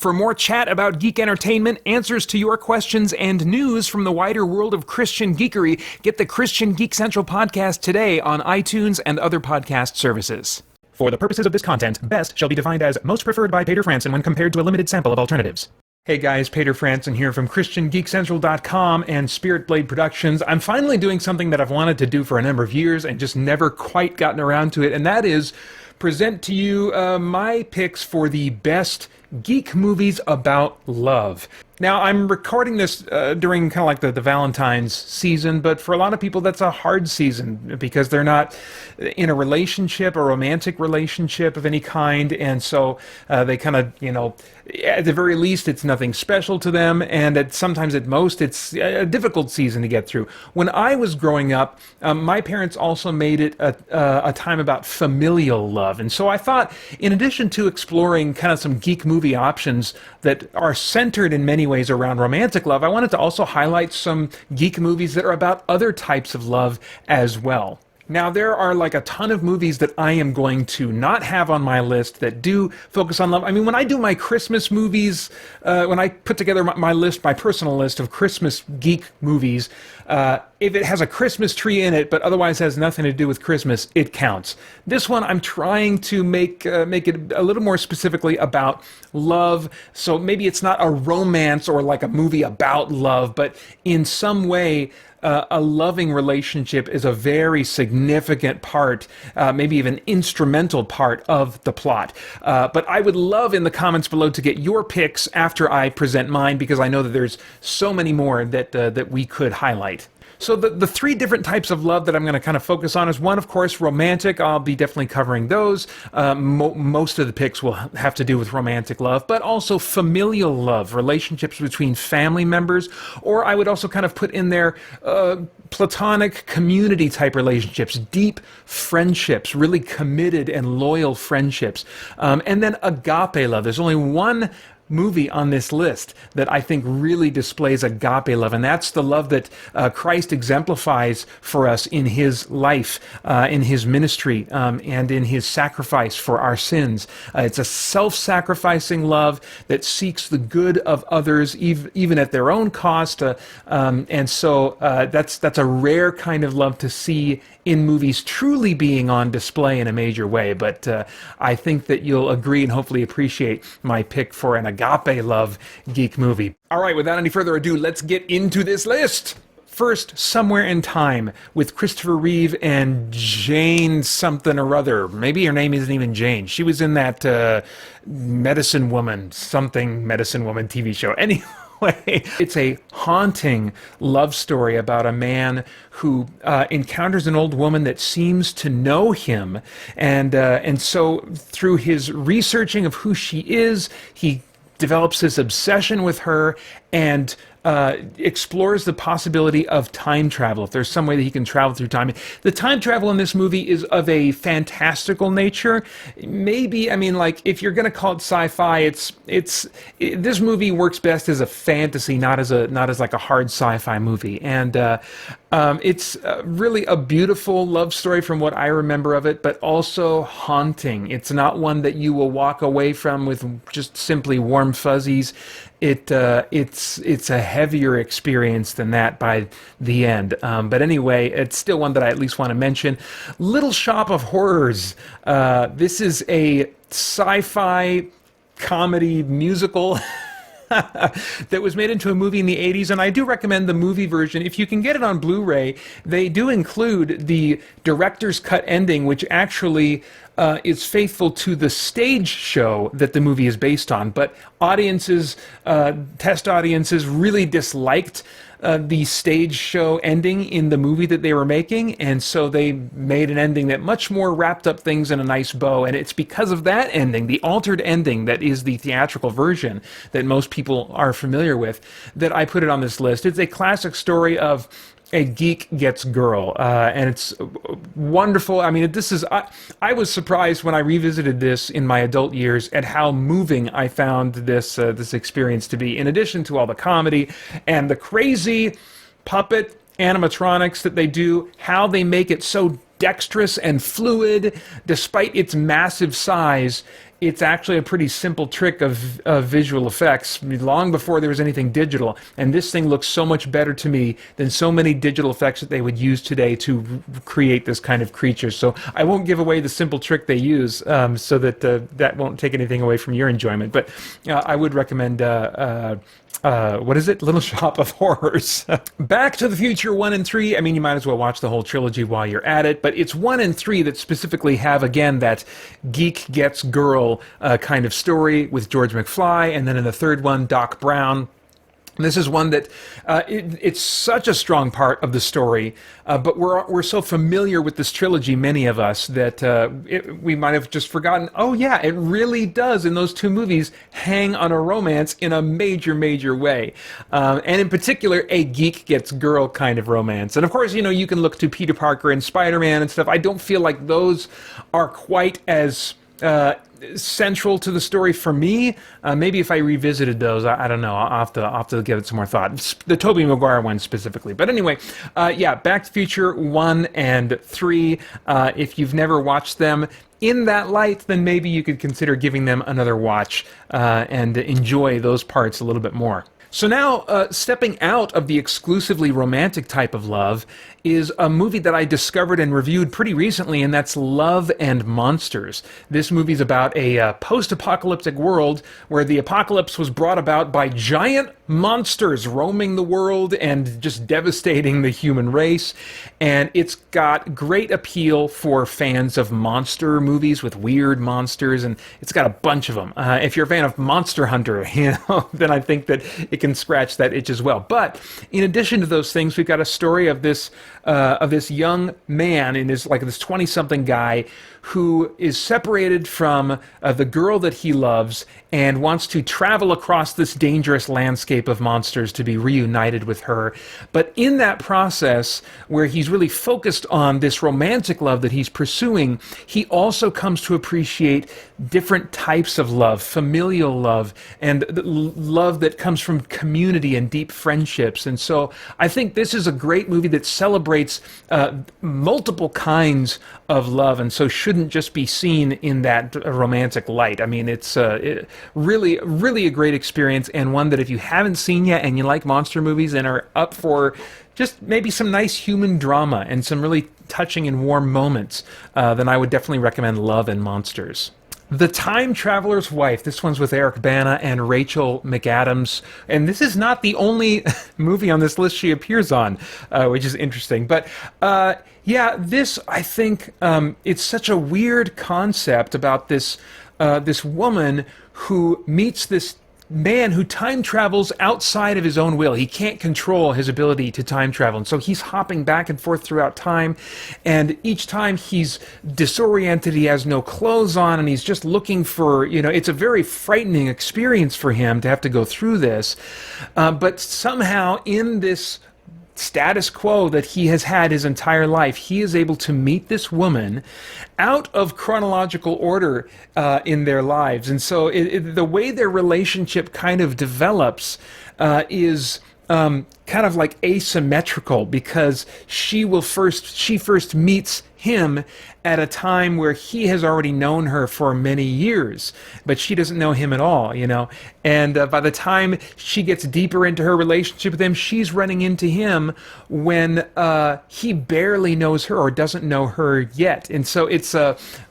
For more chat about geek entertainment, answers to your questions, and news from the wider world of Christian geekery, get the Christian Geek Central podcast today on iTunes and other podcast services. For the purposes of this content, best shall be defined as most preferred by Peter Franson when compared to a limited sample of alternatives. Hey guys, Peter Franson here from christiangeekcentral.com and Spirit Blade Productions. I'm finally doing something that I've wanted to do for a number of years and just never quite gotten around to it, and that is present to you my picks for the best geek movies about love. Now, I'm recording this during kind of like the Valentine's season, but for a lot of people that's a hard season because they're not in a relationship, a romantic relationship of any kind, and so they kind of, at the very least, it's nothing special to them, and sometimes at most, it's a difficult season to get through. When I was growing up, my parents also made it a time about familial love, and so I thought, in addition to exploring kind of some geek movie options that are centered in many ways around romantic love, I wanted to also highlight some geek movies that are about other types of love as well. Now, there are like a ton of movies that I am going to not have on my list that do focus on love. I mean, when I do my Christmas movies, when I put together my list, my personal list of Christmas geek movies, if it has a Christmas tree in it, but otherwise has nothing to do with Christmas, it counts. This one, I'm trying to make it a little more specifically about love. So maybe it's not a romance or like a movie about love, but in some way, a loving relationship is a very significant part, maybe even instrumental part of the plot. But I would love in the comments below to get your picks after I present mine, because I know that there's so many more that we could highlight. So the three different types of love that I'm going to kind of focus on is one, of course, romantic. I'll be definitely covering those. Most of the picks will have to do with romantic love, but also familial love, relationships between family members, or I would also kind of put in there platonic community type relationships, deep friendships, really committed and loyal friendships, and then agape love. There's only one movie on this list that I think really displays agape love, and that's the love that Christ exemplifies for us in his life, in his ministry, and in his sacrifice for our sins. It's a self-sacrificing love that seeks the good of others, even at their own cost, and so that's a rare kind of love to see in movies truly being on display in a major way. But I think that you'll agree and hopefully appreciate my pick for an agape love geek movie. All right, without any further ado, let's get into this list. First, Somewhere in Time with Christopher Reeve and Jane something or other. Maybe her name isn't even Jane. She was in that Medicine Woman TV show. Anyway, it's a haunting love story about a man who encounters an old woman that seems to know him, and so through his researching of who she is, he develops this obsession with her and explores the possibility of time travel, if there's some way that he can travel through time. The time travel in this movie is of a fantastical nature. Maybe, I mean, like, if you're going to call it sci-fi, this movie works best as a fantasy, not as like a hard sci-fi movie. And it's really a beautiful love story from what I remember of it, but also haunting. It's not one that you will walk away from with just simply warm fuzzies. It's a heavier experience than that by the end. But anyway, it's still one that I at least want to mention. Little Shop of Horrors. This is a sci-fi comedy musical that was made into a movie in the 80s, and I do recommend the movie version. If you can get it on Blu-ray, they do include the director's cut ending, which actually is faithful to the stage show that the movie is based on. But test audiences really disliked the stage show ending in the movie that they were making, and so they made an ending that much more wrapped up things in a nice bow, and it's because of that ending, the altered ending that is the theatrical version that most people are familiar with, that I put it on this list. It's a classic story of a geek gets girl, and it's wonderful. I mean, I was surprised when I revisited this in my adult years at how moving I found this experience to be. In addition to all the comedy and the crazy puppet animatronics that they do, how they make it so dexterous and fluid. Despite its massive size, it's actually a pretty simple trick of visual effects, long before there was anything digital. And this thing looks so much better to me than so many digital effects that they would use today to create this kind of creature. So I won't give away the simple trick they use, so that that won't take anything away from your enjoyment. But I would recommend what is it? Little Shop of Horrors. Back to the Future 1 and 3. I mean, you might as well watch the whole trilogy while you're at it, but it's 1 and 3 that specifically have, again, that geek gets girl kind of story with George McFly, and then in the third one, Doc Brown. This is one that it's such a strong part of the story, but we're so familiar with this trilogy, many of us, that we might have just forgotten, oh yeah, it really does, in those two movies, hang on a romance in a major, major way. And in particular, a geek gets girl kind of romance. And of course, you know, you can look to Peter Parker and Spider-Man and stuff. I don't feel like those are quite as central to the story for me. Maybe if I revisited those, I don't know. I'll have to give it some more thought. The Tobey Maguire one specifically. But anyway, yeah, Back to the Future 1 and 3. If you've never watched them in that light, then maybe you could consider giving them another watch and enjoy those parts a little bit more. So now, stepping out of the exclusively romantic type of love is a movie that I discovered and reviewed pretty recently, and that's Love and Monsters. This movie's about a post-apocalyptic world where the apocalypse was brought about by giant monsters roaming the world and just devastating the human race. And it's got great appeal for fans of monster movies with weird monsters, and it's got a bunch of them. If you're a fan of Monster Hunter, you know, then I think that it can scratch that itch as well. But in addition to those things, we've got a story of this young man, and is like this 20-something guy who is separated from the girl that he loves and wants to travel across this dangerous landscape of monsters to be reunited with her. But in that process, where he's really focused on this romantic love that he's pursuing, he also comes to appreciate different types of love, familial love, and love that comes from community and deep friendships. And so I think this is a great movie that celebrates multiple kinds of love, and so shouldn't just be seen in that romantic light. I mean, it's really a great experience, and one that if you haven't seen yet and you like monster movies and are up for just maybe some nice human drama and some really touching and warm moments, then I would definitely recommend Love and Monsters. The Time Traveler's Wife. This one's with Eric Bana and Rachel McAdams. And this is not the only movie on this list she appears on, which is interesting. But yeah, this, I think, it's such a weird concept about this woman who meets this man who time travels outside of his own will. He can't control his ability to time travel, and so he's hopping back and forth throughout time, and each time he's disoriented, he has no clothes on, and he's just looking for, you know, it's a very frightening experience for him to have to go through this, but somehow in this status quo that he has had his entire life, he is able to meet this woman out of chronological order in their lives. And so the way their relationship kind of develops is kind of like asymmetrical, because she first meets him at a time where he has already known her for many years, but she doesn't know him at all, you know. And by the time she gets deeper into her relationship with him, she's running into him when he barely knows her or doesn't know her yet. And so it's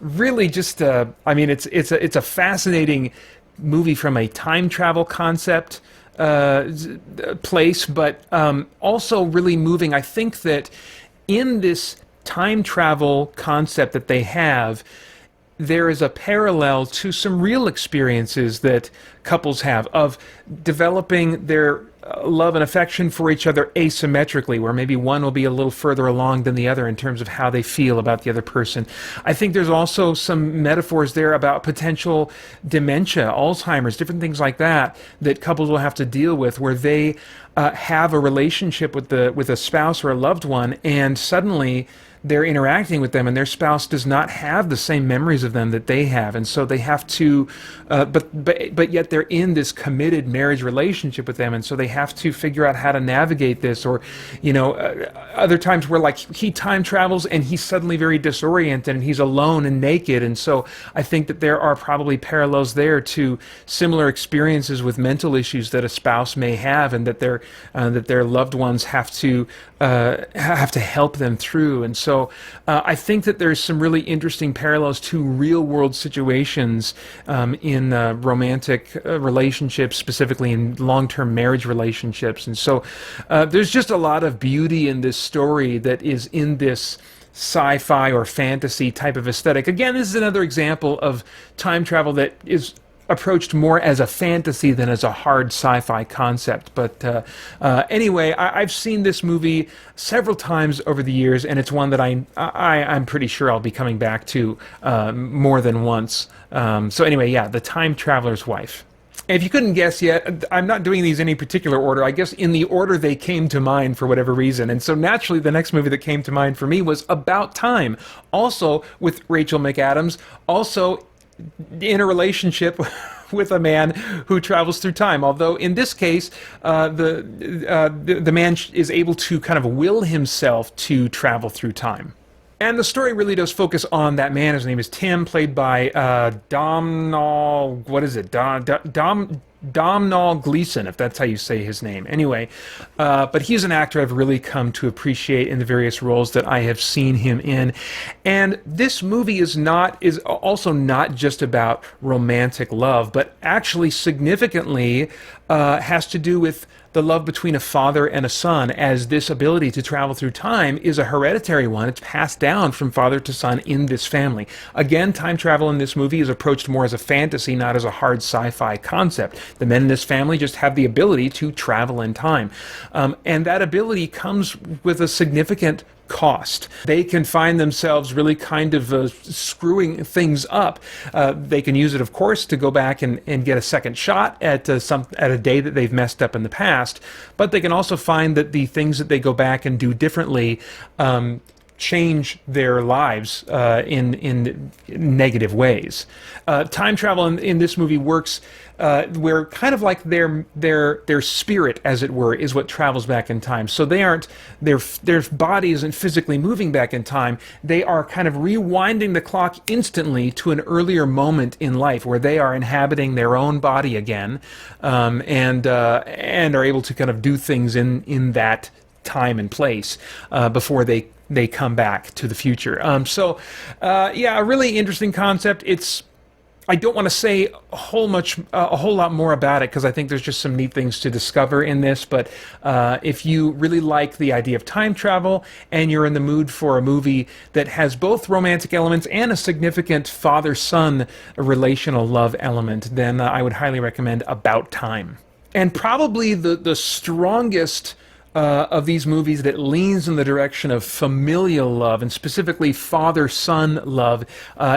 really just I mean, it's a fascinating movie from a time travel concept place, but also really moving. I think that in this time travel concept that they have, there is a parallel to some real experiences that couples have of developing their love and affection for each other asymmetrically, where maybe one will be a little further along than the other in terms of how they feel about the other person. I think there's also some metaphors there about potential dementia, Alzheimer's, different things like that couples will have to deal with, where they have a relationship with a spouse or a loved one, and suddenly they're interacting with them, and their spouse does not have the same memories of them that they have, and so they have to, but yet they're in this committed marriage relationship with them, and so they have to figure out how to navigate this. Or, other times where like he time travels and he's suddenly very disoriented and he's alone and naked, and so I think that there are probably parallels there to similar experiences with mental issues that a spouse may have, and that their loved ones have to help them through. And so I think that there's some really interesting parallels to real world situations in romantic relationships, specifically in long-term marriage relationships. And so there's just a lot of beauty in this story that is in this sci-fi or fantasy type of aesthetic. Again, this is another example of time travel that is approached more as a fantasy than as a hard sci-fi concept. But anyway, I've seen this movie several times over the years, and it's one that I'm pretty sure I'll be coming back to more than once. So anyway, yeah, The Time Traveler's Wife. And if you couldn't guess yet, I'm not doing these in any particular order. I guess in the order they came to mind for whatever reason. And so naturally, the next movie that came to mind for me was About Time, also with Rachel McAdams, also in a relationship with a man who travels through time. Although in this case, the man is able to kind of will himself to travel through time. And the story really does focus on that man. His name is Tim, played by Domhnall. What is it? Domhnall Gleeson, if that's how you say his name. Anyway, but he's an actor I've really come to appreciate in the various roles that I have seen him in. And this movie is also not just about romantic love, but actually significantly has to do with the love between a father and a son, as this ability to travel through time is a hereditary one. It's passed down from father to son in this family. Again, time travel in this movie is approached more as a fantasy, not as a hard sci-fi concept. The men in this family just have the ability to travel in time. And that ability comes with a significant cost. They can find themselves really kind of screwing things up. They can use it, of course, to go back and get a second shot at a day that they've messed up in the past, but they can also find that the things that they go back and do differently change their lives in negative ways. Time travel in this movie works where kind of like their spirit, as it were, is what travels back in time. So they aren't, their body isn't physically moving back in time. They are kind of rewinding the clock instantly to an earlier moment in life where they are inhabiting their own body again, and are able to kind of do things in that time and place before they come back to the future. Yeah, a really interesting concept. I don't want to say a whole lot more about it because I think there's just some neat things to discover in this. But if you really like the idea of time travel and you're in the mood for a movie that has both romantic elements and a significant father-son relational love element, then I would highly recommend About Time. And probably the strongest of these movies that leans in the direction of familial love, and specifically father-son love,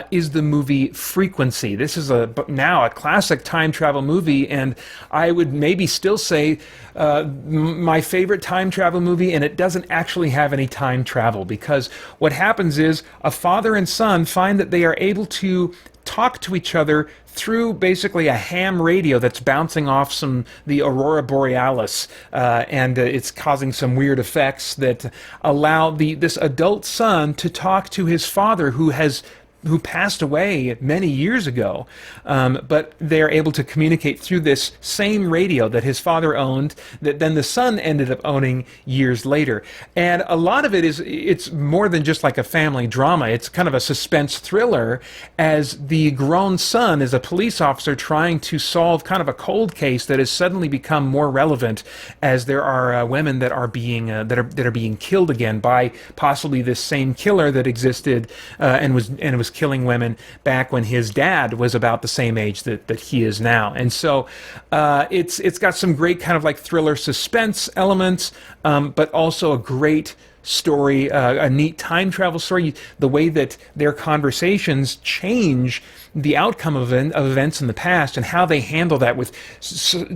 is the movie Frequency. This is now a classic time travel movie, and I would maybe still say my favorite time travel movie, and it doesn't actually have any time travel, because what happens is a father and son find that they are able to talk to each other through basically a ham radio that's bouncing off the Aurora Borealis, and it's causing some weird effects that allow this adult son to talk to his father, who passed away many years ago, but they're able to communicate through this same radio that his father owned, that then the son ended up owning years later. And a lot of it's more than just like a family drama. It's kind of a suspense thriller, as the grown son is a police officer trying to solve kind of a cold case that has suddenly become more relevant, as there are women that are being killed again by possibly this same killer that existed and was killing women back when his dad was about the same age that he is now. And so it's got some great kind of like thriller suspense elements, but also a great story, a neat time travel story. The way that their conversations change the outcome of events in the past, and how they handle that with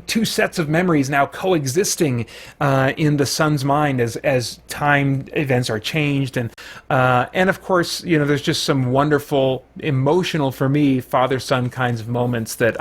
two sets of memories now coexisting in the son's mind as time events are changed, and of course, there's just some wonderful, emotional, for me, father-son kinds of moments that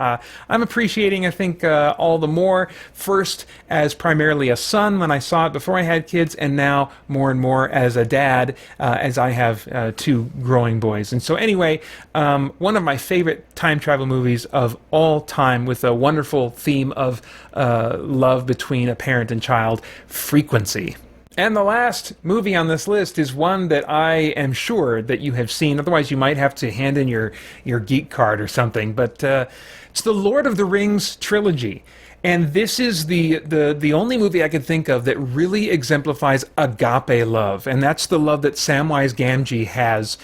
I'm appreciating, I think, all the more. First, as primarily a son when I saw it before I had kids, and now more and more as a dad, as I have two growing boys. And so anyway, one of my favorite time travel movies of all time, with a wonderful theme of love between a parent and child, Frequency. And the last movie on this list is one that I am sure that you have seen. Otherwise, you might have to hand in your Geek card or something. But it's the Lord of the Rings trilogy. And this is the only movie I could think of that really exemplifies agape love. And that's the love that Samwise Gamgee has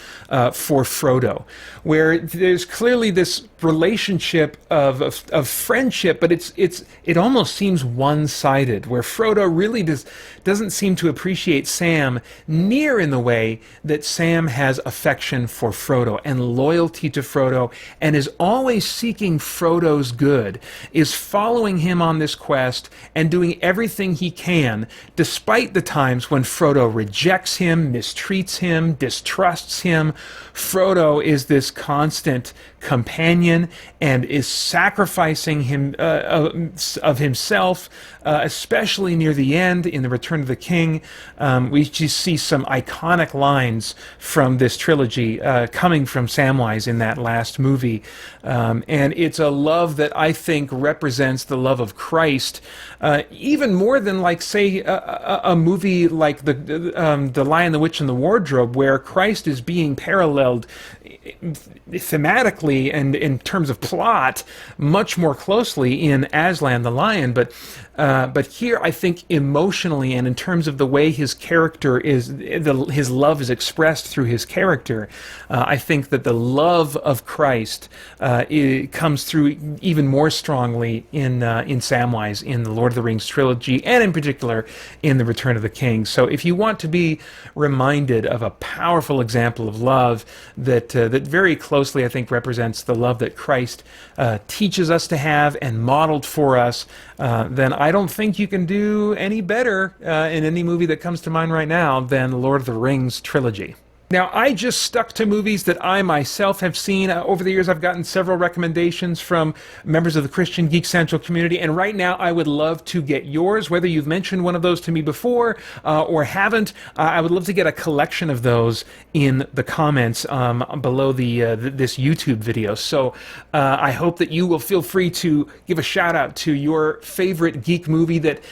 for Frodo, where there's clearly this relationship of friendship, but it almost seems one-sided, where Frodo really doesn't seem to appreciate Sam near in the way that Sam has affection for Frodo and loyalty to Frodo, and is always seeking Frodo's good, is following him on this quest and doing everything he can, despite the times when Frodo rejects him, mistreats him, distrusts him. Frodo is this constant companion and is sacrificing him of himself, especially near the end in the Return of the King. We just see some iconic lines from this trilogy coming from Samwise in that last movie, and it's a love that I think represents the love of Christ, even more than, like, say, a movie like the Lion, the Witch, and the Wardrobe, where Christ is being paralleled thematically and in terms of plot much more closely in Aslan the Lion, but here I think emotionally and in terms of the way his character his love is expressed through his character, I think that the love of Christ comes through even more strongly in Samwise, in the Lord of the Rings trilogy, and in particular in the Return of the King. So if you want to be reminded of a powerful example of love that very closely, I think, represents the love that Christ teaches us to have and modeled for us, then I don't think you can do any better in any movie that comes to mind right now than the Lord of the Rings trilogy. Now, I just stuck to movies that I myself have seen. Over the years, I've gotten several recommendations from members of the Christian Geek Central community, and right now I would love to get yours, whether you've mentioned one of those to me before or haven't. I would love to get a collection of those in the comments below this YouTube video. So I hope that you will feel free to give a shout out to your favorite geek movie that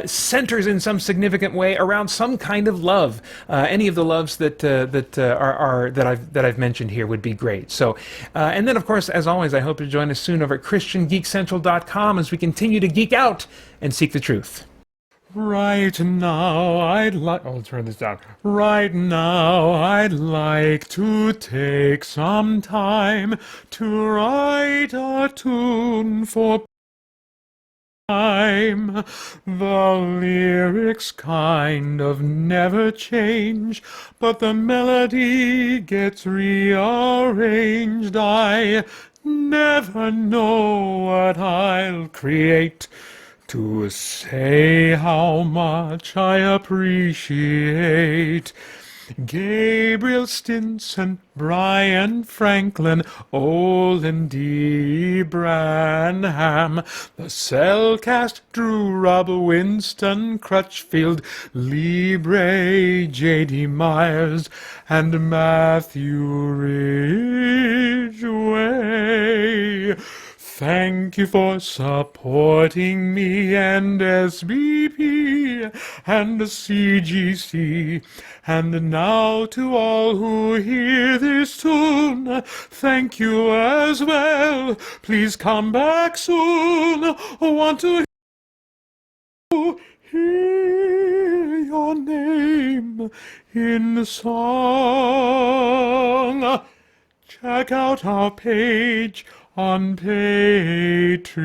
centers in some significant way around some kind of love. Any of the loves that I've mentioned here would be great. So, and then of course, as always, I hope you join us soon over at christiangeekcentral.com as we continue to geek out and seek the truth. Right now, I'll turn this down. Right now, I'd like to take some time to write a tune for time. The lyrics kind of never change, but the melody gets rearranged. I never know what I'll create to say how much I appreciate Gabriel Stinson, Brian Franklin, Olin D. Branham, the Cellcast, Drew, Rob, Winston, Crutchfield, Libre, J.D. Myers, and Matthew Ridgway. Thank you for supporting me and SBP and CGC. And now to all who hear this tune, thank you as well. Please come back soon. Want to hear your name in the song. Check out our page on Patreon.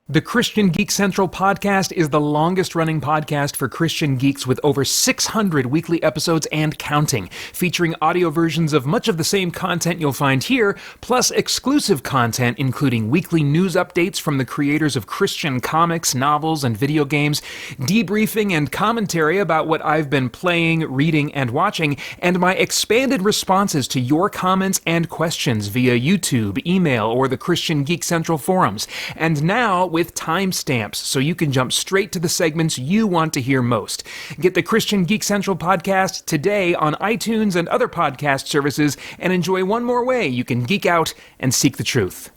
The Christian Geek Central podcast is the longest-running podcast for Christian geeks with over 600 weekly episodes and counting, featuring audio versions of much of the same content you'll find here, plus exclusive content including weekly news updates from the creators of Christian comics, novels, and video games, debriefing and commentary about what I've been playing, reading, and watching, and my expanded responses to your comments and questions via YouTube, email, or the Christian Geek Central forums. And now, with timestamps, so you can jump straight to the segments you want to hear most. Get the Christian Geek Central podcast today on iTunes and other podcast services, and enjoy one more way you can geek out and seek the truth.